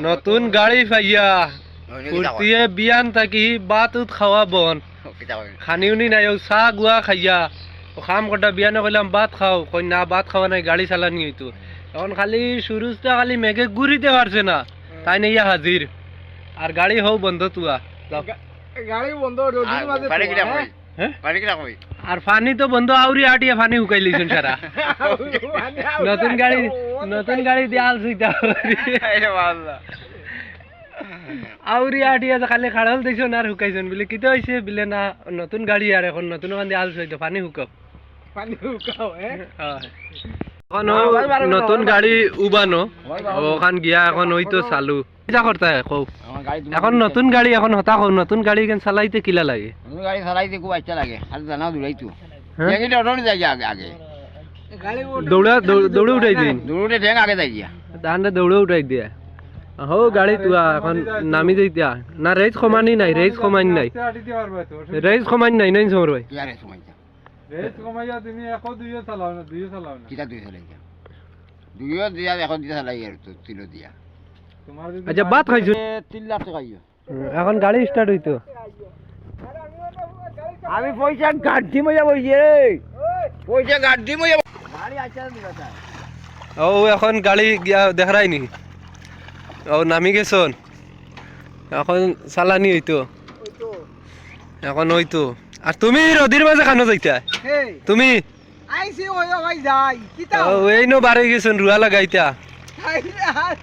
নতুন গাড়ি পাইয়া ফুর্তিয়ে বিয়ান থাকি বাত উত খাওয়া বন খানিউনি নাই চাহ গুয়া খাইয়া খাম কটা বিয়ানে কইলাম ভাত খাও কই না ভাত খাওয়া নাই গাড়ি চালানি হইতো এখন খালি সুরুজটা খালি মেঘে ঘুরিতে পারছে না তাই নিয়া হাজির আর গাড়ি হও বন্ধ তুয়া গাড়ি বন্ধ আর পানি তো বন্ধ আউরি আটিয়া পানি হুকাই লিছুন সারা নতুন গাড়ি দিয়ে আল সুইতা আউরি আটিয়া খালি খাড়াল দিছুন আর হুকাইছুন বলে কিতে হইছে বলে না নতুন গাড়ি আর এখন নতুন ওখান দিয়ে আল সুইতো পানি হুকাও এখন নতুন গাড়ি উবানো ওখান গিয়া এখন ওইতো চালু যা করতে কও এখন নতুন গাড়ি এখন হতা কও নতুন গাড়ি কেন চালাইতে কিলা লাগে নতুন গাড়ি চালাইতে খুব আচ্ছা লাগে আর জানাও দৌড়াইতো ঠেঙিটা অটো যাই আগে দৌড়ে উঠাই দিন দৌড়ে ঠেং আগে যাই গিয়া তাহলে দৌড়ে উঠাই দিয়া হো গাড়ি তুয়া এখন নামি দিতা না রেস কমানি নাই রেস কমানি নাই রেস কমানি নাই নাই সমর ভাই ইয়ারে সময় রেস কমাইয়া তুমি এখন দুইও চালাও না কিটা দুই চালাই দুইও দিয়া এখন দিয়া চালাই আর তো তিলো দিয়া তোমার যদি আচ্ছা বাত খাইছো 3 লাখ টাকা ইয়া এখন গাড়ি স্টার্ট হইতো আমি পয়সা গাড়ি মইয়া বইছি রে পয়সা গাড়ি মইয়া গাড়ি আচ্ছা দিবা স্যার ও এখন গাড়ি গিয়া দেখাই নি ও নামি গেছন এখন চালানি হইতো এখন হইতো আর তুমি রদির মাঝে খানো যাইতা তুমি আইছি ওই ভাই যাই কিটা ও এই নো বারে গেছন রুয়া লাগাইতা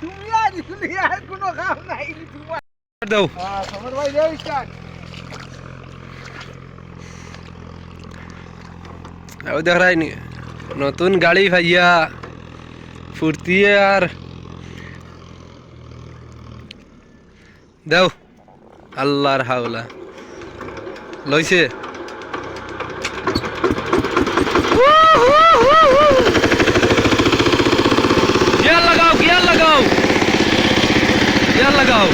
তুমি আর দুনিয়া কোনো কাম নাই তোমার দাও সমর ভাই রে স্টার্ট ও দেখাই নি নতুন গাড়ি ভাইয়া ফুর্তিয়ে আর দাও আল্লাহর হাওলা লইছে গিয়ার লাগাও গিয়ার লাগাও গিয়ার লাগাও